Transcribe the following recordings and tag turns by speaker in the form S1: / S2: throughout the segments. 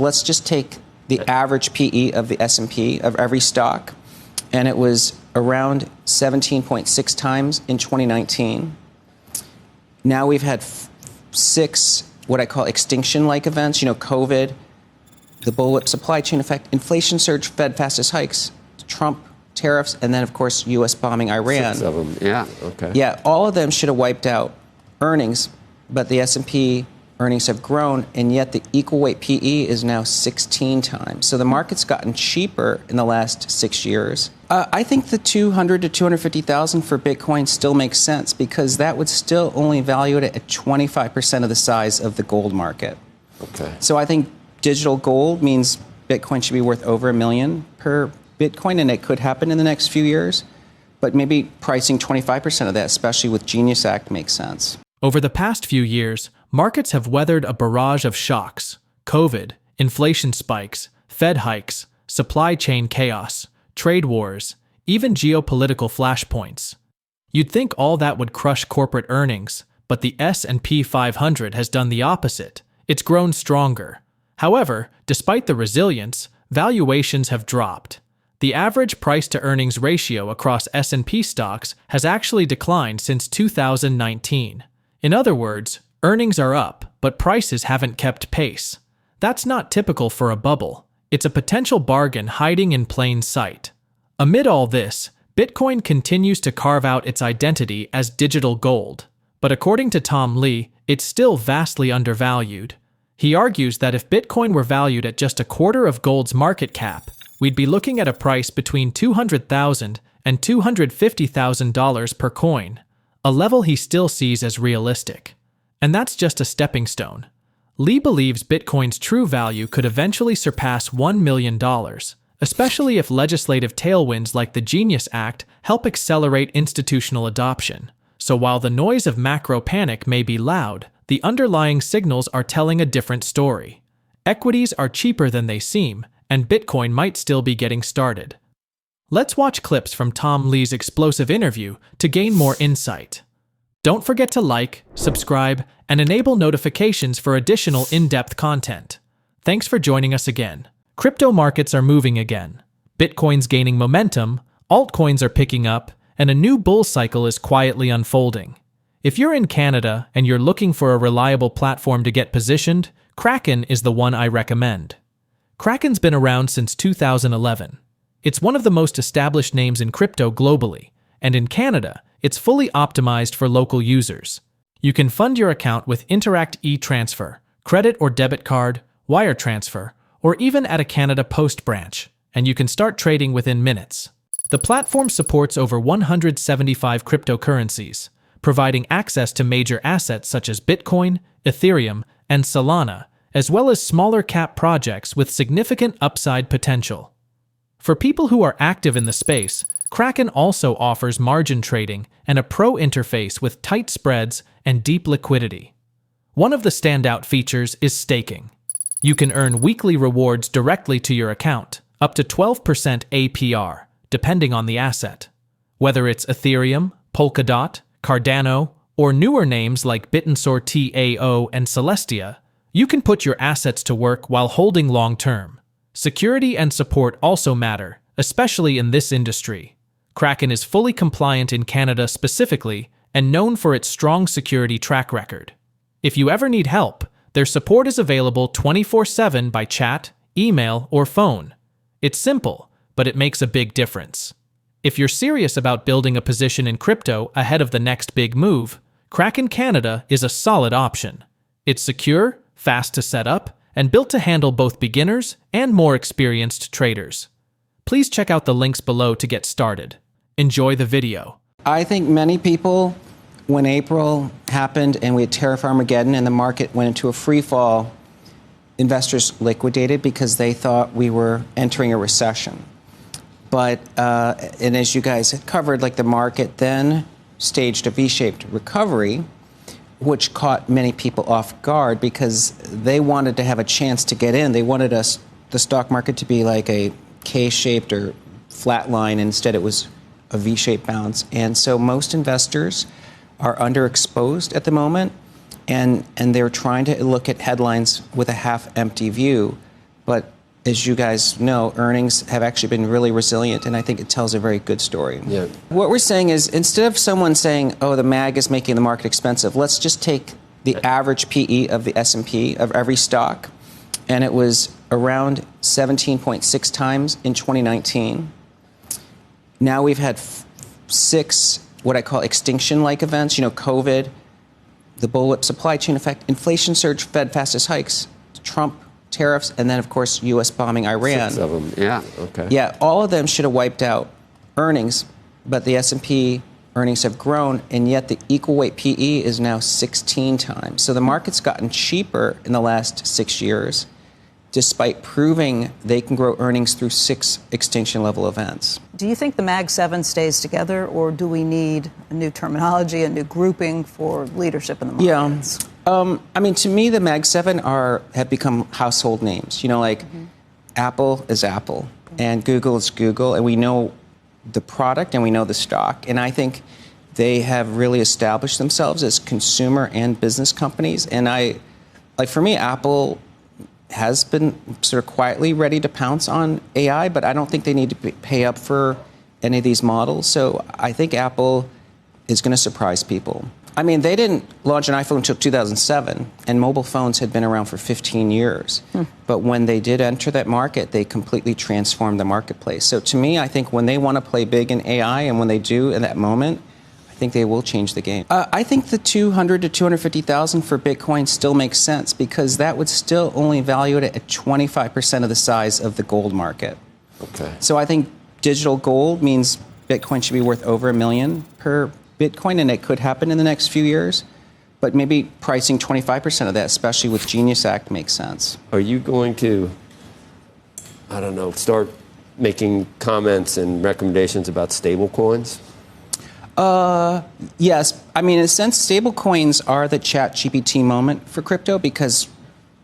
S1: Let's just take the average PE of the S&P of every stock, and it was around 17.6 times in 2019. Now we've had 6 what I call extinction-like events, COVID, the bullwhip supply chain effect, inflation surge, Fed fastest hikes, Trump tariffs, and then, of course, U.S. bombing Iran.
S2: 6 of them, yeah, okay.
S1: Yeah, all of them should have wiped out earnings, but the S&P earnings have grown, and yet the equal weight PE is now 16 times. So the market's gotten cheaper in the last 6 years. I think the 200 to 250,000 for Bitcoin still makes sense because that would still only value it at 25% of the size of the gold market.
S2: Okay.
S1: So I think digital gold means Bitcoin should be worth over $1 million per Bitcoin, and it could happen in the next few years. But maybe pricing 25% of that, especially with Genius Act, makes sense.
S3: Over the past few years, markets have weathered a barrage of shocks: COVID, inflation spikes, Fed hikes, supply chain chaos, trade wars, even geopolitical flashpoints. You'd think all that would crush corporate earnings, but the S&P 500 has done the opposite. It's grown stronger. However, despite the resilience, valuations have dropped. The average price-to-earnings ratio across S&P stocks has actually declined since 2019. In other words, earnings are up, but prices haven't kept pace. That's not typical for a bubble. It's a potential bargain hiding in plain sight. Amid all this, Bitcoin continues to carve out its identity as digital gold. But according to Tom Lee, it's still vastly undervalued. He argues that if Bitcoin were valued at just a quarter of gold's market cap, we'd be looking at a price between $200,000 and $250,000 per coin, a level he still sees as realistic. And that's just a stepping stone. Lee believes Bitcoin's true value could eventually surpass $1 million, especially if legislative tailwinds like the Genius Act help accelerate institutional adoption. So while the noise of macro panic may be loud, the underlying signals are telling a different story. Equities are cheaper than they seem, and Bitcoin might still be getting started. Let's watch clips from Tom Lee's explosive interview to gain more insight. Don't forget to like, subscribe, and enable notifications for additional in-depth content. Thanks for joining us again. Crypto markets are moving again. Bitcoin's gaining momentum, altcoins are picking up, and a new bull cycle is quietly unfolding. If you're in Canada and you're looking for a reliable platform to get positioned, Kraken is the one I recommend. Kraken's been around since 2011. It's one of the most established names in crypto globally, and in Canada, it's fully optimized for local users. You can fund your account with Interact e-Transfer, credit or debit card, wire transfer, or even at a Canada Post branch, and you can start trading within minutes. The platform supports over 175 cryptocurrencies, providing access to major assets such as Bitcoin, Ethereum, and Solana, as well as smaller cap projects with significant upside potential. For people who are active in the space, Kraken also offers margin trading and a pro interface with tight spreads and deep liquidity. One of the standout features is staking. You can earn weekly rewards directly to your account, up to 12% APR, depending on the asset. Whether it's Ethereum, Polkadot, Cardano, or newer names like Bitensor TAO and Celestia, you can put your assets to work while holding long-term. Security and support also matter, especially in this industry. Kraken is fully compliant in Canada specifically and known for its strong security track record. If you ever need help, their support is available 24/7 by chat, email, or phone. It's simple, but it makes a big difference. If you're serious about building a position in crypto ahead of the next big move, Kraken Canada is a solid option. It's secure, fast to set up, and built to handle both beginners and more experienced traders. Please check out the links below to get started. Enjoy the video.
S1: I think many people, when April happened and we had Tariff Armageddon and the market went into a free fall, investors liquidated because they thought we were entering a recession. But, and as you guys had covered, like the market then staged a V-shaped recovery, which caught many people off guard because they wanted to have a chance to get in. They wanted the stock market to be like a K-shaped or flat line. Instead, it was a V-shaped bounce. And so most investors are underexposed at the moment, and they're trying to look at headlines with a half-empty view. But as you guys know, earnings have actually been really resilient, and I think it tells a very good story.
S2: Yeah.
S1: What we're saying is, instead of someone saying, oh, the MAG is making the market expensive, let's just take the average PE of the S&P of every stock, and it was around 17.6 times in 2019. Now we've had 6 what I call extinction-like events, COVID, the bullwhip supply chain effect, inflation surge, Fed fastest hikes, Trump tariffs, and then, of course, U.S. bombing Iran.
S2: 6 of them, yeah, okay.
S1: Yeah, all of them should have wiped out earnings, but the S&P earnings have grown, and yet the equal weight PE is now 16 times. So the market's gotten cheaper in the last 6 years, despite proving they can grow earnings through 6 extinction-level events.
S4: Do you think the MAG 7 stays together, or do we need a new terminology, a new grouping for leadership in the markets?
S1: Yeah. To me, the MAG 7 have become household names. Apple is Apple, and Google is Google, and we know the product and we know the stock. And I think they have really established themselves as consumer and business companies. And for me, Apple has been sort of quietly ready to pounce on AI, but I don't think they need to pay up for any of these models. So I think Apple is going to surprise people. They didn't launch an iPhone until 2007, and mobile phones had been around for 15 years. But when they did enter that market, they completely transformed the marketplace. So to me, I think when they want to play big in AI, and when they do in that moment, I think they will change the game. I think the 200 to 250,000 for Bitcoin still makes sense, because that would still only value it at 25% of the size of the gold market.
S2: Okay.
S1: So I think digital gold means Bitcoin should be worth over $1 million per Bitcoin, and it could happen in the next few years. But maybe pricing 25% of that, especially with Genius Act, makes sense.
S2: Are you going to, start making comments and recommendations about stable coins?
S1: Yes. In a sense, stable coins are the ChatGPT moment for crypto, because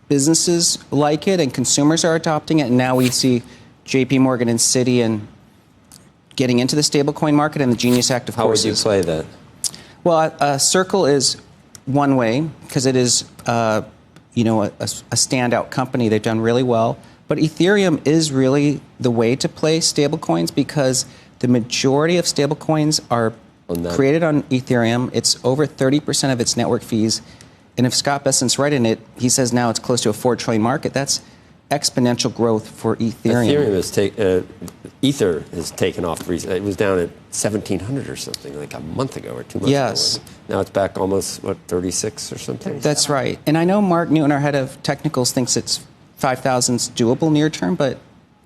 S1: businesses like it and consumers are adopting it. And now we see JP Morgan and Citi and getting into the stablecoin market, and the Genius Act, of course.
S2: How would you play that?
S1: Well, Circle is one way, because it is, a standout company. They've done really well. But Ethereum is really the way to play stablecoins, because the majority of stablecoins are created on Ethereum. It's over 30% of its network fees. And if Scott Bessent's right in it, he says now it's close to a $4 trillion market. That's exponential growth for Ethereum. Ether has taken off recently. It was down at 1,700 or something like a month ago or 2 months ago.
S2: Yes. Now it's back almost, 36 or something?
S1: That's right. And I know Mark Newton, our head of technicals, thinks it's 5,000's doable near term, but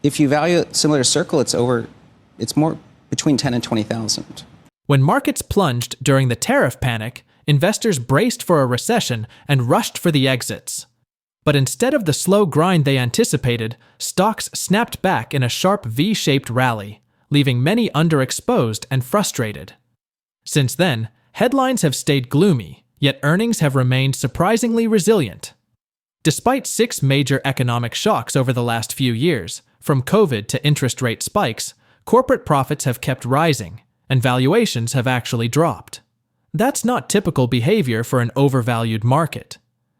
S1: if you value it similar to Circle, it's more between 10 and 20,000.
S3: When markets plunged during the tariff panic, investors braced for a recession and rushed for the exits. But instead of the slow grind they anticipated, stocks snapped back in a sharp V-shaped rally, leaving many underexposed and frustrated. Since then, headlines have stayed gloomy, yet earnings have remained surprisingly resilient. Despite 6 major economic shocks over the last few years, from COVID to interest rate spikes, corporate profits have kept rising, and valuations have actually dropped. That's not typical behavior for an overvalued market.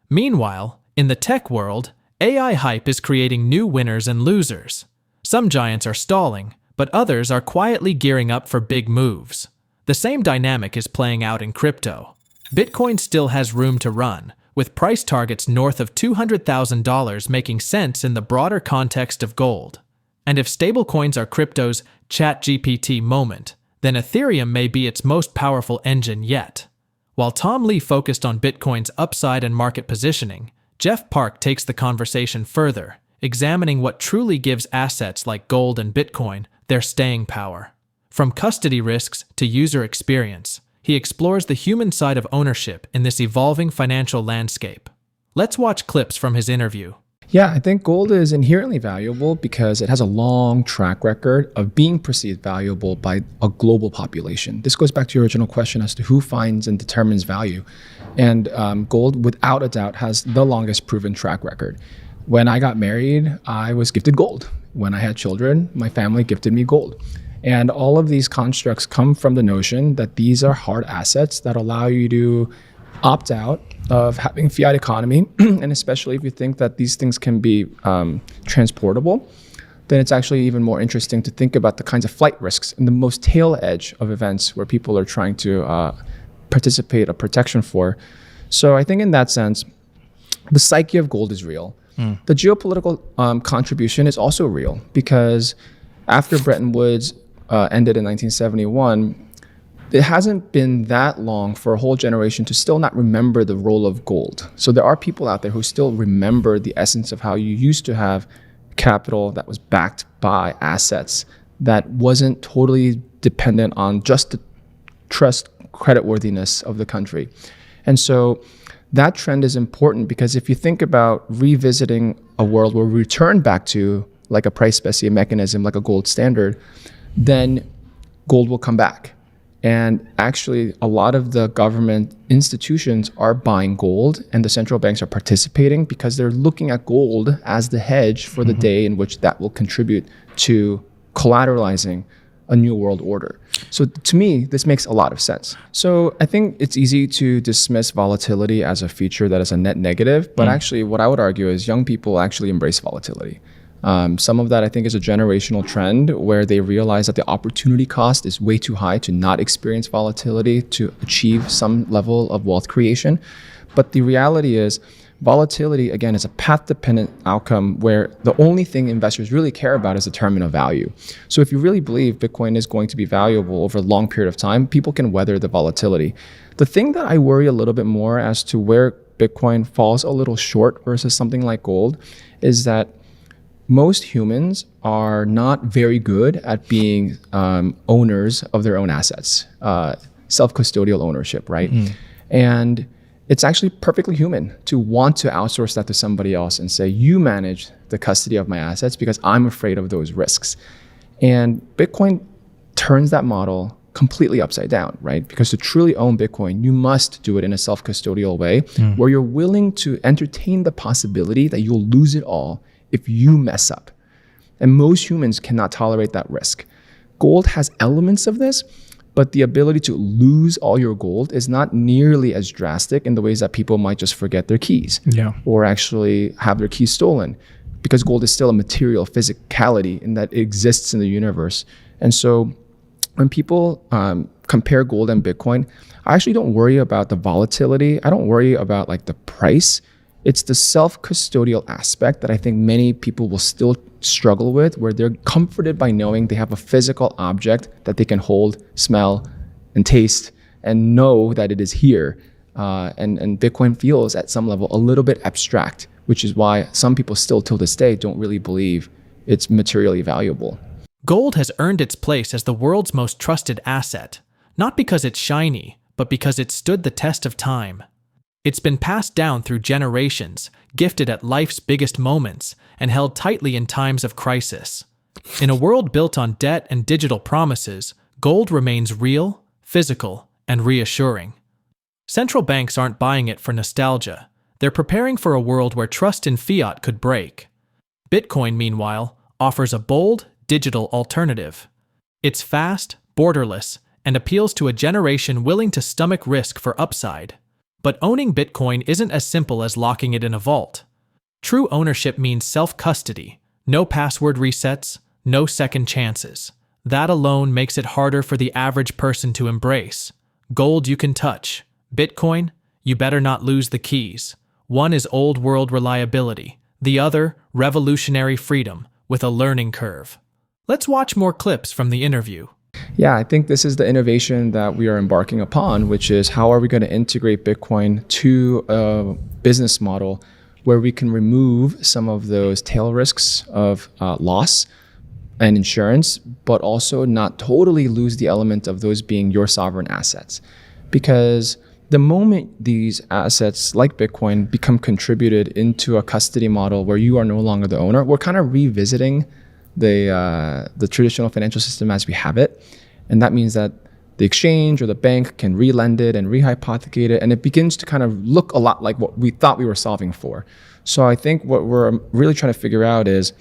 S3: Meanwhile, in the tech world, AI hype is creating new winners and losers. Some giants are stalling, but others are quietly gearing up for big moves. The same dynamic is playing out in crypto. Bitcoin still has room to run, with price targets north of $200,000 making sense in the broader context of gold. And if stablecoins are crypto's ChatGPT moment, then Ethereum may be its most powerful engine yet. While Tom Lee focused on Bitcoin's upside and market positioning, Jeff Park takes the conversation further, examining what truly gives assets like gold and Bitcoin their staying power. From custody risks to user experience, he explores the human side of ownership in this evolving financial landscape. Let's watch clips from his interview.
S5: Yeah, I think gold is inherently valuable because it has a long track record of being perceived valuable by a global population. This goes back to your original question as to who finds and determines value. And gold, without a doubt, has the longest proven track record. When I got married, I was gifted gold. When I had children, my family gifted me gold. And all of these constructs come from the notion that these are hard assets that allow you to opt out of having fiat economy, and especially if you think that these things can be transportable, then it's actually even more interesting to think about the kinds of flight risks and the most tail edge of events where people are trying to participate a protection for. So I think in that sense, the psyche of gold is real. The geopolitical contribution is also real, because after Bretton Woods ended in 1971, it hasn't been that long for a whole generation to still not remember the role of gold. So there are people out there who still remember the essence of how you used to have capital that was backed by assets that wasn't totally dependent on just the trust creditworthiness of the country. And so that trend is important, because if you think about revisiting a world where we return back to like a price specific mechanism, like a gold standard, then gold will come back. And actually, a lot of the government institutions are buying gold, and the central banks are participating because they're looking at gold as the hedge for the day in which that will contribute to collateralizing a new world order. So to me, this makes a lot of sense. So I think it's easy to dismiss volatility as a feature that is a net negative, but actually what I would argue is young people actually embrace volatility. Some of that I think is a generational trend where they realize that the opportunity cost is way too high to not experience volatility to achieve some level of wealth creation. But the reality is volatility, again, is a path-dependent outcome where the only thing investors really care about is the terminal value. So if you really believe Bitcoin is going to be valuable over a long period of time, people can weather the volatility. The thing that I worry a little bit more as to where Bitcoin falls a little short versus something like gold is that most humans are not very good at being owners of their own assets, self-custodial ownership, right? And it's actually perfectly human to want to outsource that to somebody else and say, you manage the custody of my assets because I'm afraid of those risks. And Bitcoin turns that model completely upside down, right? Because to truly own Bitcoin, you must do it in a self-custodial way where you're willing to entertain the possibility that you'll lose it all if you mess up. And most humans cannot tolerate that risk. Gold has elements of this, but the ability to lose all your gold is not nearly as drastic in the ways that people might just forget their keys or actually have their keys stolen, because gold is still a material physicality in that it exists in the universe. And so when people compare gold and Bitcoin, I actually don't worry about the volatility. I don't worry about like the price. It's the self-custodial aspect that I think many people will still struggle with, where they're comforted by knowing they have a physical object that they can hold, smell, and taste, and know that it is here. And Bitcoin feels at some level a little bit abstract, which is why some people still till this day don't really believe it's materially valuable.
S3: Gold has earned its place as the world's most trusted asset, not because it's shiny, but because it stood the test of time. It's been passed down through generations, gifted at life's biggest moments, and held tightly in times of crisis. In a world built on debt and digital promises, gold remains real, physical, and reassuring. Central banks aren't buying it for nostalgia. They're preparing for a world where trust in fiat could break. Bitcoin, meanwhile, offers a bold, digital alternative. It's fast, borderless, and appeals to a generation willing to stomach risk for upside. But owning Bitcoin isn't as simple as locking it in a vault. True ownership means self-custody, no password resets, no second chances. That alone makes it harder for the average person to embrace. Gold you can touch. Bitcoin, you better not lose the keys. One is old world reliability, the other, revolutionary freedom with a learning curve. Let's watch more clips from the interview.
S5: Yeah, I think this is the innovation that we are embarking upon, which is how are we going to integrate Bitcoin to a business model where we can remove some of those tail risks of loss and insurance, but also not totally lose the element of those being your sovereign assets. Because the moment these assets like Bitcoin become contributed into a custody model where you are no longer the owner, we're kind of revisiting the traditional financial system as we have it. And that means that the exchange or the bank can re-lend it and rehypothecate it, and it begins to kind of look a lot like what we thought we were solving for. So I think what we're really trying to figure out is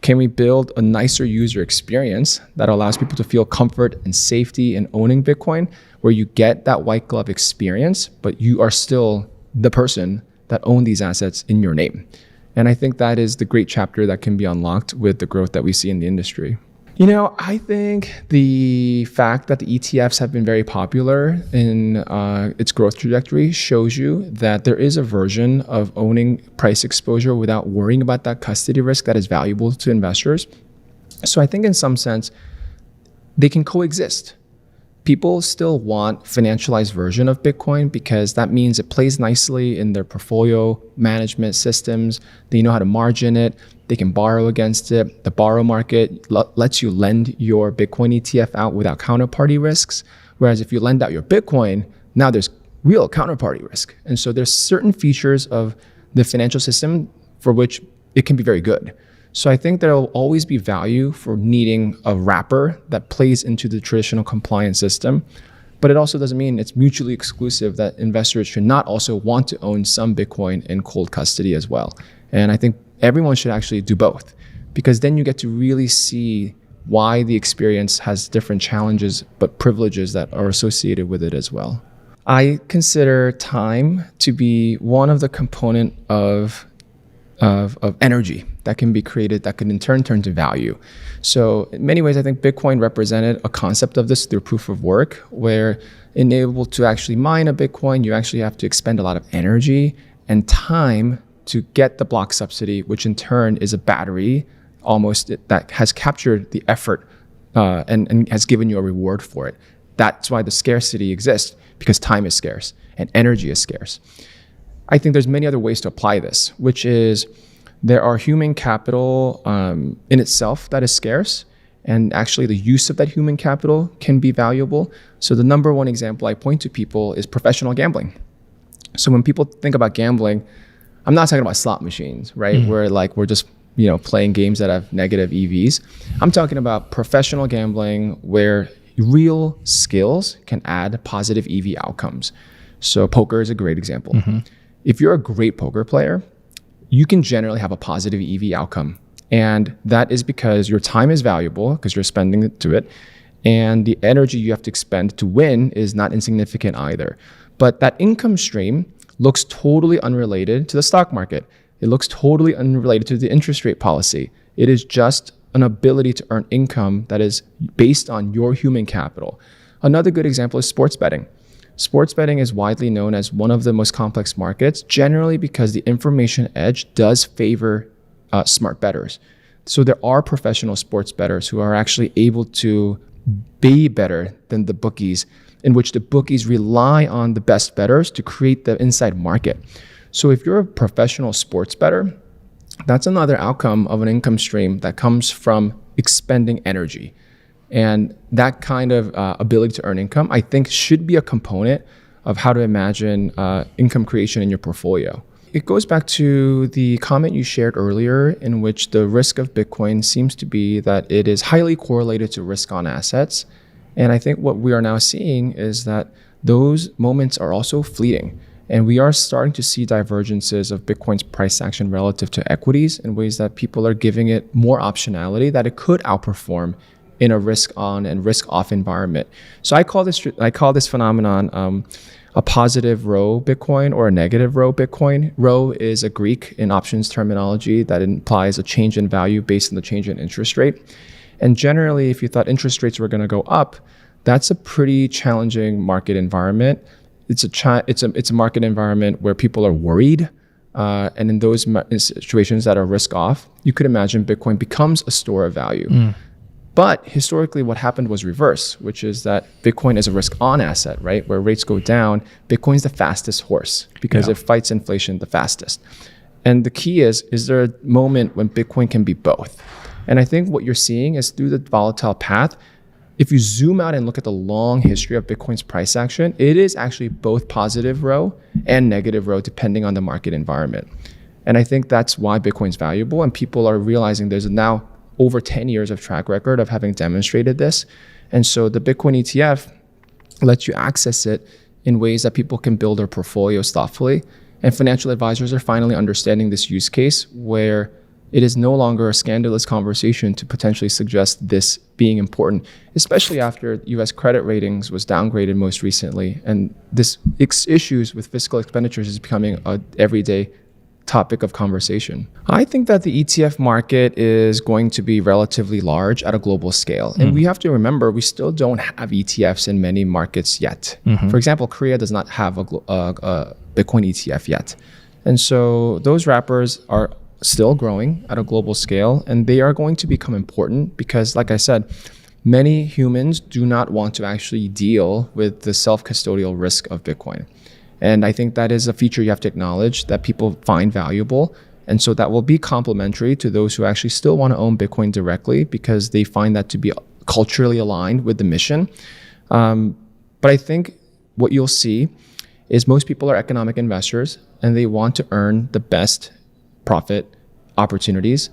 S5: Can we build a nicer user experience that allows people to feel comfort and safety in owning Bitcoin, where you get that white glove experience, but you are still the person that own these assets in your name? And I think that is the great chapter that can be unlocked with the growth that we see in the industry. I think the fact that the ETFs have been very popular in its growth trajectory shows you that there is a version of owning price exposure without worrying about that custody risk that is valuable to investors. So I think in some sense, they can coexist. People still want financialized version of Bitcoin because that means it plays nicely in their portfolio management systems. They know how to margin it. They can borrow against it. The borrow market lets you lend your Bitcoin ETF out without counterparty risks. Whereas if you lend out your Bitcoin, now there's real counterparty risk. And so there's certain features of the financial system for which it can be very good. So I think there will always be value for needing a wrapper that plays into the traditional compliance system. But it also doesn't mean it's mutually exclusive that investors should not also want to own some Bitcoin in cold custody as well. And I think everyone should actually do both, because then you get to really see why the experience has different challenges but privileges that are associated with it as well. I consider time to be one of the component of energy that can be created that can in turn turn to value. So in many ways, I think Bitcoin represented a concept of this through proof of work, where able to actually mine a Bitcoin, you actually have to expend a lot of energy and time to get the block subsidy, which in turn is a battery almost that has captured the effort and has given you a reward for it. That's why the scarcity exists, because time is scarce and energy is scarce. I think there's many other ways to apply this, which is there are human capital in itself that is scarce, and actually the use of that human capital can be valuable. So the number one example I point to people is professional gambling. So when people think about gambling, I'm not talking about slot machines, right? Where we're just playing games that have negative EVs. I'm talking about professional gambling where real skills can add positive EV outcomes. So poker is a great example. If you're a great poker player, you can generally have a positive EV outcome. And that is because your time is valuable because you're spending it to it. And the energy you have to expend to win is not insignificant either. But that income stream looks totally unrelated to the stock market. It looks totally unrelated to the interest rate policy. It is just an ability to earn income that is based on your human capital. Another good example is sports betting. Sports betting is widely known as one of the most complex markets, generally because the information edge does favor smart bettors. So there are professional sports bettors who are actually able to be better than the bookies, in which the bookies rely on the best bettors to create the inside market. So if you're a professional sports bettor, that's another outcome of an income stream that comes from expending energy. And that kind of ability to earn income, I think, should be a component of how to imagine income creation in your portfolio. It goes back to the comment you shared earlier, in which the risk of Bitcoin seems to be that it is highly correlated to risk on assets. And I think what we are now seeing is that those moments are also fleeting. And we are starting to see divergences of Bitcoin's price action relative to equities in ways that people are giving it more optionality that it could outperform in a risk on and risk off environment. So I call this phenomenon a positive row Bitcoin or a negative row Bitcoin. Row is a Greek in options terminology that implies a change in value based on the change in interest rate. And generally, if you thought interest rates were going to go up, that's a pretty challenging market environment. It's a market environment where people are worried. And in those situations that are risk off, you could imagine Bitcoin becomes a store of value. But historically, what happened was reverse, which is that Bitcoin is a risk-on asset, right? Where rates go down, Bitcoin's the fastest horse because it fights inflation the fastest. And the key is there a moment when Bitcoin can be both? And I think what you're seeing is through the volatile path, if you zoom out and look at the long history of Bitcoin's price action, it is actually both positive row and negative row, depending on the market environment. And I think that's why Bitcoin's valuable, and people are realizing there's now over 10 years of track record of having demonstrated this. And so the Bitcoin ETF lets you access it in ways that people can build their portfolios thoughtfully. And financial advisors are finally understanding this use case where it is no longer a scandalous conversation to potentially suggest this being important, especially after US credit ratings was downgraded most recently. And this issues with fiscal expenditures is becoming an everyday topic of conversation. I think that the ETF market is going to be relatively large at a global scale. And we have to remember, we still don't have ETFs in many markets yet. For example, Korea does not have a Bitcoin ETF yet. And so those wrappers are still growing at a global scale, and they are going to become important because, like I said, many humans do not want to actually deal with the self-custodial risk of Bitcoin. And I think that is a feature you have to acknowledge that people find valuable. And so that will be complementary to those who actually still want to own Bitcoin directly because they find that to be culturally aligned with the mission. But I think what you'll see is most people are economic investors and they want to earn the best profit opportunities.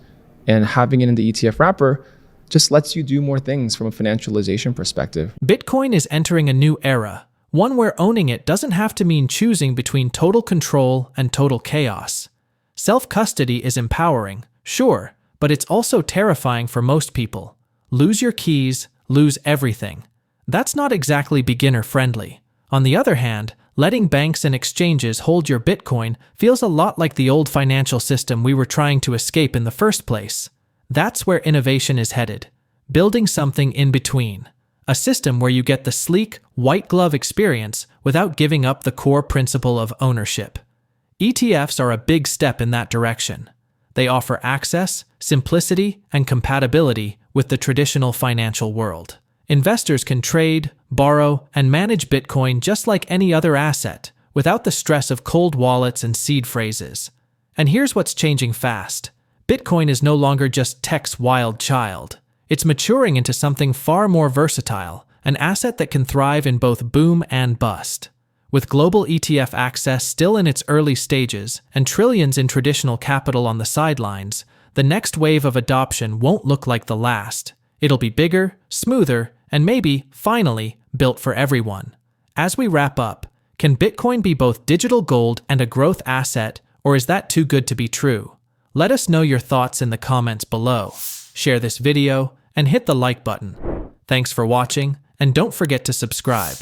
S5: And having it in the ETF wrapper just lets you do more things from a financialization perspective.
S3: Bitcoin is entering a new era, one where owning it doesn't have to mean choosing between total control and total chaos. Self-custody is empowering, sure, but it's also terrifying for most people. Lose your keys, lose everything. That's not exactly beginner-friendly. On the other hand, letting banks and exchanges hold your Bitcoin feels a lot like the old financial system we were trying to escape in the first place. That's where innovation is headed, building something in between. A system where you get the sleek, white-glove experience without giving up the core principle of ownership. ETFs are a big step in that direction. They offer access, simplicity, and compatibility with the traditional financial world. Investors can trade, borrow, and manage Bitcoin just like any other asset, without the stress of cold wallets and seed phrases. And here's what's changing fast. Bitcoin is no longer just tech's wild child. It's maturing into something far more versatile, an asset that can thrive in both boom and bust. With global ETF access still in its early stages and trillions in traditional capital on the sidelines, the next wave of adoption won't look like the last. It'll be bigger, smoother, and maybe, finally, built for everyone. As we wrap up, can Bitcoin be both digital gold and a growth asset, or is that too good to be true? Let us know your thoughts in the comments below. Share this video and hit the like button. Thanks for watching, and don't forget to subscribe.